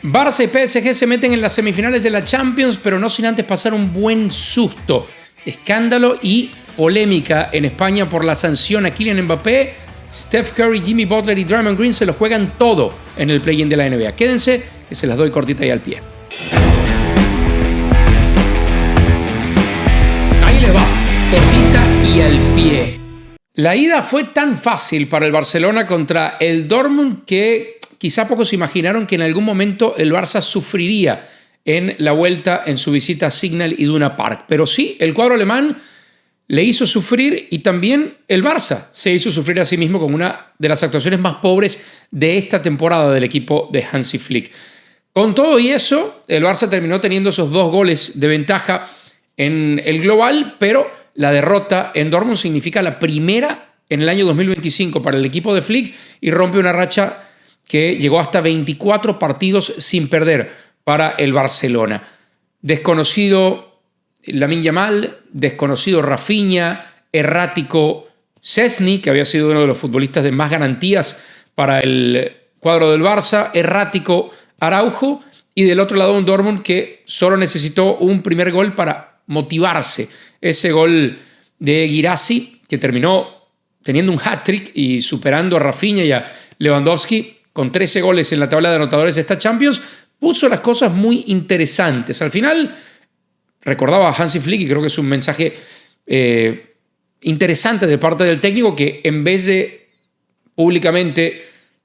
Barça y PSG se meten en las semifinales de la Champions, pero no sin antes pasar un buen susto. Escándalo y polémica en España por la sanción a Kylian Mbappé. Steph Curry, Jimmy Butler y Draymond Green se lo juegan todo en el play-in de la NBA. Quédense, que se las doy cortita y al pie. Ahí les va, cortita y al pie. La ida fue tan fácil para el Barcelona contra el Dortmund que quizá pocos imaginaron que en algún momento el Barça sufriría en la vuelta en su visita a Signal Iduna Park. Pero sí, el cuadro alemán le hizo sufrir y también el Barça se hizo sufrir a sí mismo con una de las actuaciones más pobres de esta temporada del equipo de Hansi Flick. Con todo y eso, el Barça terminó teniendo esos 2 goles de ventaja en el global, pero la derrota en Dortmund significa la primera en el año 2025 para el equipo de Flick y rompe una racha que llegó hasta 24 partidos sin perder para el Barcelona. Desconocido Lamine Yamal, desconocido Rafinha, errático Szczęsny, que había sido uno de los futbolistas de más garantías para el cuadro del Barça, errático Araujo, y del otro lado un Dortmund que solo necesitó un primer gol para motivarse. Ese gol de Guirassy, que terminó teniendo un hat-trick y superando a Rafinha y a Lewandowski con 13 goles en la tabla de anotadores de esta Champions, puso las cosas muy interesantes. Al final, recordaba a Hansi Flick, y creo que es un mensaje interesante de parte del técnico, que en vez de públicamente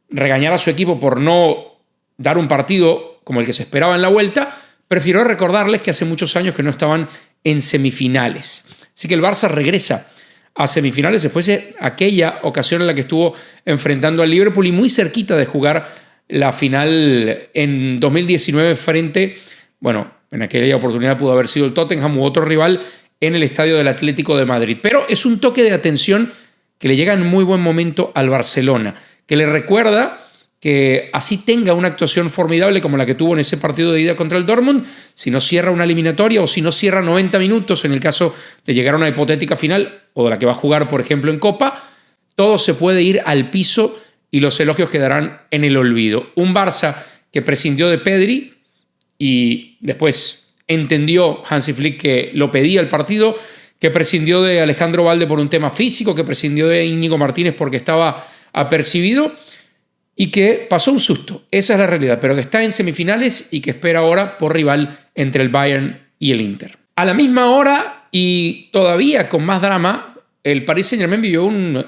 regañar a su equipo por no dar un partido como el que se esperaba en la vuelta, prefirió recordarles que hace muchos años que no estaban en semifinales. Así que el Barça regresa a semifinales después de aquella ocasión en la que estuvo enfrentando al Liverpool y muy cerquita de jugar la final en 2019 frente, en aquella oportunidad pudo haber sido el Tottenham u otro rival en el estadio del Atlético de Madrid. Pero es un toque de atención que le llega en muy buen momento al Barcelona, que le recuerda que así tenga una actuación formidable como la que tuvo en ese partido de ida contra el Dortmund, si no cierra una eliminatoria o si no cierra 90 minutos en el caso de llegar a una hipotética final o de la que va a jugar, por ejemplo, en Copa, todo se puede ir al piso y los elogios quedarán en el olvido. Un Barça que prescindió de Pedri y después entendió Hansi Flick que lo pedía el partido, que prescindió de Alejandro Balde por un tema físico, que prescindió de Íñigo Martínez porque estaba apercibido, y que pasó un susto, esa es la realidad, pero que está en semifinales y que espera ahora por rival entre el Bayern y el Inter. A la misma hora y todavía con más drama, el Paris Saint-Germain vivió un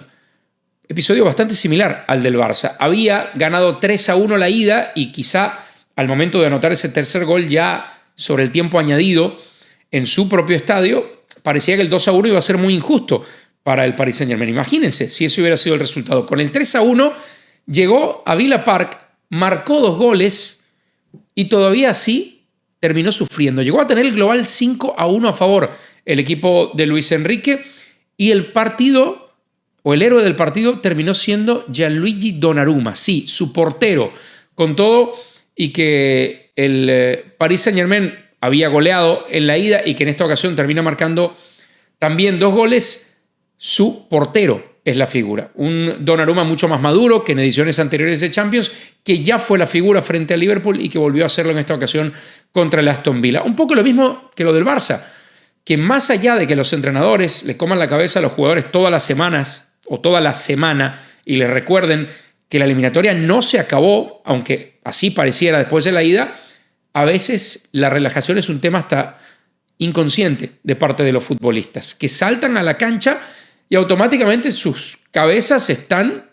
episodio bastante similar al del Barça. Había ganado 3-1 la ida y quizá al momento de anotar ese tercer gol ya sobre el tiempo añadido en su propio estadio, parecía que el 2-1 iba a ser muy injusto para el Paris Saint-Germain. Imagínense si ese hubiera sido el resultado. Con el 3-1 llegó a Villa Park, marcó 2 goles y todavía así terminó sufriendo. Llegó a tener el global 5-1 a favor el equipo de Luis Enrique y el partido, o el héroe del partido, terminó siendo Gianluigi Donnarumma. Sí, su portero, con todo y que el Paris Saint-Germain había goleado en la ida y que en esta ocasión termina marcando también 2 goles, su portero es la figura. Un Donnarumma mucho más maduro que en ediciones anteriores de Champions, que ya fue la figura frente al Liverpool y que volvió a hacerlo en esta ocasión contra el Aston Villa. Un poco lo mismo que lo del Barça, que más allá de que los entrenadores le coman la cabeza a los jugadores todas las semanas o toda la semana y les recuerden que la eliminatoria no se acabó, aunque así pareciera después de la ida, a veces la relajación es un tema hasta inconsciente de parte de los futbolistas, que saltan a la cancha y automáticamente sus cabezas están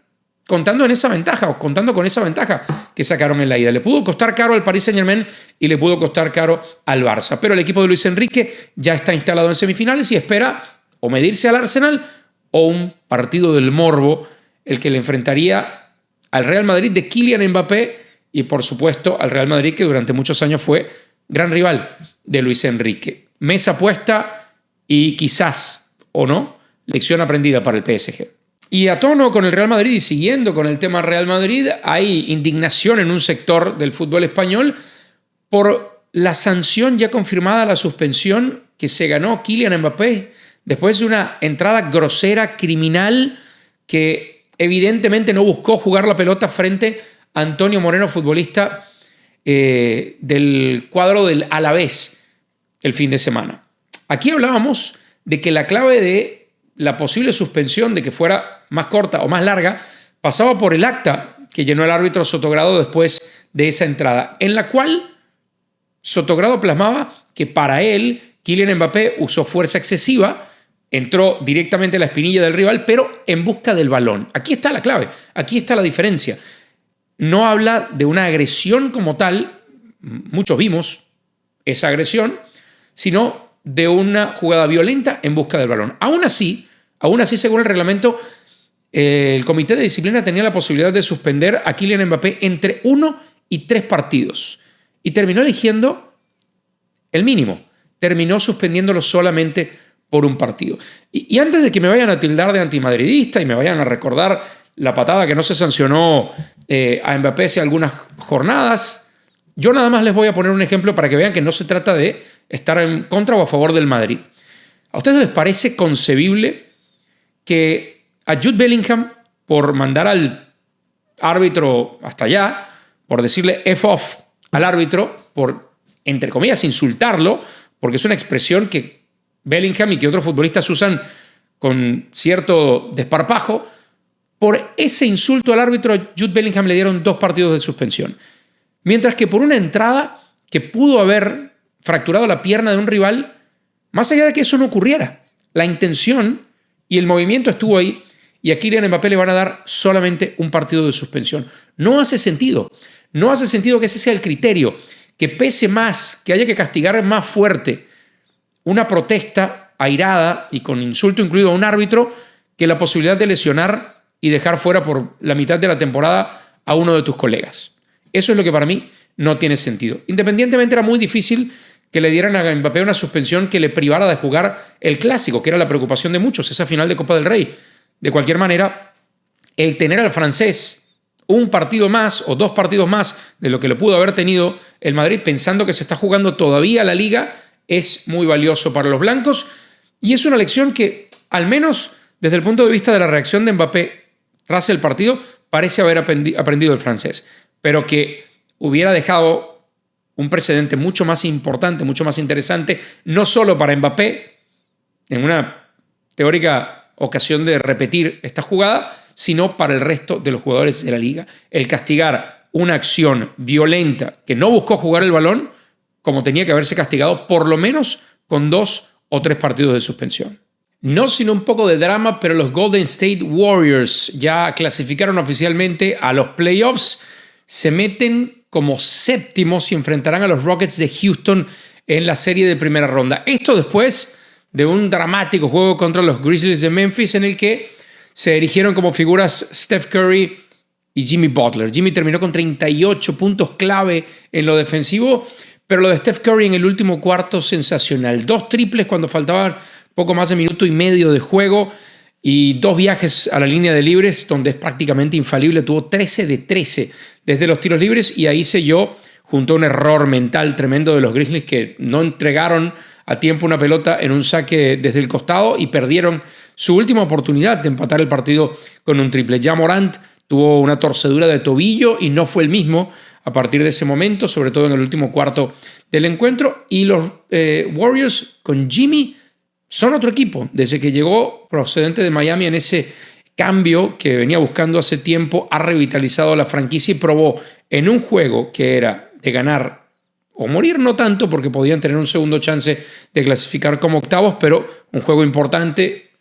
contando en esa ventaja o contando con esa ventaja que sacaron en la ida. Le pudo costar caro al Paris Saint-Germain y le pudo costar caro al Barça. Pero el equipo de Luis Enrique ya está instalado en semifinales y espera o medirse al Arsenal o un partido del morbo, el que le enfrentaría al Real Madrid de Kylian Mbappé y, por supuesto, al Real Madrid que durante muchos años fue gran rival de Luis Enrique. Mesa puesta y quizás, o no, lección aprendida para el PSG. Y a tono con el Real Madrid y siguiendo con el tema Real Madrid, hay indignación en un sector del fútbol español por la sanción ya confirmada a la suspensión que se ganó Kylian Mbappé después de una entrada grosera, criminal, que evidentemente no buscó jugar la pelota frente a Antonio Moreno, futbolista del cuadro del Alavés el fin de semana. Aquí hablábamos de que la clave de la posible suspensión, de que fuera más corta o más larga, pasaba por el acta que llenó el árbitro Sotogrado después de esa entrada, en la cual Sotogrado plasmaba que para él Kylian Mbappé usó fuerza excesiva, entró directamente a la espinilla del rival, pero en busca del balón. Aquí está la clave, aquí está la diferencia. No habla de una agresión como tal, muchos vimos esa agresión, sino de una jugada violenta en busca del balón. Aún así, según el reglamento, el comité de disciplina tenía la posibilidad de suspender a Kylian Mbappé entre 1 y 3 partidos. Y terminó eligiendo el mínimo. Terminó suspendiéndolo solamente por un partido. Y antes de que me vayan a tildar de antimadridista y me vayan a recordar la patada que no se sancionó a Mbappé hace algunas jornadas, yo nada más les voy a poner un ejemplo para que vean que no se trata de estar en contra o a favor del Madrid. ¿A ustedes les parece concebible que a Jude Bellingham, por mandar al árbitro hasta allá, por decirle F off al árbitro, por, entre comillas, insultarlo, porque es una expresión que Bellingham y que otros futbolistas usan con cierto desparpajo, por ese insulto al árbitro a Jude Bellingham le dieron 2 partidos de suspensión? Mientras que por una entrada que pudo haber fracturado la pierna de un rival, más allá de que eso no ocurriera, la intención y el movimiento estuvo ahí, y a Kylian Mbappé le van a dar solamente un partido de suspensión. No hace sentido. No hace sentido que ese sea el criterio, que pese más, que haya que castigar más fuerte una protesta airada y con insulto incluido a un árbitro, que la posibilidad de lesionar y dejar fuera por la mitad de la temporada a uno de tus colegas. Eso es lo que para mí no tiene sentido. Independientemente, era muy difícil que le dieran a Mbappé una suspensión que le privara de jugar el Clásico, que era la preocupación de muchos, esa final de Copa del Rey. De cualquier manera, el tener al francés un partido más o 2 partidos más de lo que lo pudo haber tenido el Madrid, pensando que se está jugando todavía la Liga, es muy valioso para los blancos, y es una lección que, al menos desde el punto de vista de la reacción de Mbappé tras el partido, parece haber aprendido el francés, pero que hubiera dejado un precedente mucho más importante, mucho más interesante, no solo para Mbappé, en una teórica ocasión de repetir esta jugada, sino para el resto de los jugadores de la liga. El castigar una acción violenta que no buscó jugar el balón, como tenía que haberse castigado por lo menos con 2 o 3 partidos de suspensión. No sin un poco de drama, pero los Golden State Warriors ya clasificaron oficialmente a los playoffs. Se meten como séptimos y enfrentarán a los Rockets de Houston en la serie de primera ronda. Esto después de un dramático juego contra los Grizzlies de Memphis, en el que se erigieron como figuras Steph Curry y Jimmy Butler. Jimmy terminó con 38 puntos clave en lo defensivo, pero lo de Steph Curry en el último cuarto, sensacional. 2 triples cuando faltaban poco más de minuto y medio de juego y 2 viajes a la línea de libres, donde es prácticamente infalible. Tuvo 13 de 13 desde los tiros libres, y ahí selló, junto a un error mental tremendo de los Grizzlies, que no entregaron a tiempo una pelota en un saque desde el costado y perdieron su última oportunidad de empatar el partido con un triple. Ja Morant tuvo una torcedura de tobillo y no fue el mismo a partir de ese momento, sobre todo en el último cuarto del encuentro. Y los Warriors con Jimmy son otro equipo. Desde que llegó procedente de Miami, en ese cambio que venía buscando hace tiempo, ha revitalizado la franquicia y probó en un juego que era de ganar o morir, no tanto, porque podían tener un segundo chance de clasificar como octavos, pero un juego importante,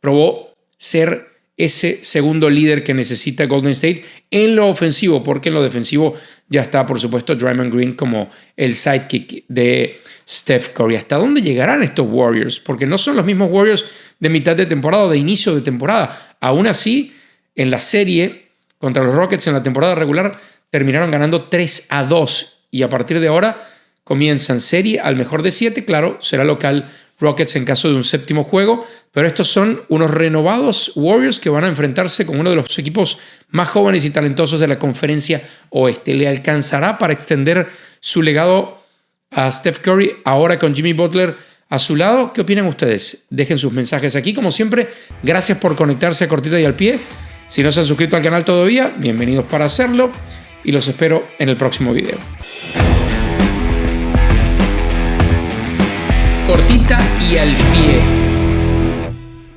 probó ser ese segundo líder que necesita Golden State en lo ofensivo, porque en lo defensivo ya está, por supuesto, Draymond Green como el sidekick de Steph Curry. ¿Hasta dónde llegarán estos Warriors? Porque no son los mismos Warriors de mitad de temporada o de inicio de temporada. Aún así, en la serie contra los Rockets en la temporada regular terminaron ganando 3-2, y a partir de ahora comienzan serie al mejor de 7. Claro, será local Rockets en caso de un séptimo juego, pero estos son unos renovados Warriors que van a enfrentarse con uno de los equipos más jóvenes y talentosos de la conferencia oeste. ¿Le alcanzará para extender su legado a Steph Curry ahora con Jimmy Butler a su lado? ¿Qué opinan ustedes? Dejen sus mensajes aquí. Como siempre, gracias por conectarse a Cortita y al Pie. Si no se han suscrito al canal todavía, bienvenidos para hacerlo. y los espero en el próximo video. Cortita y al pie.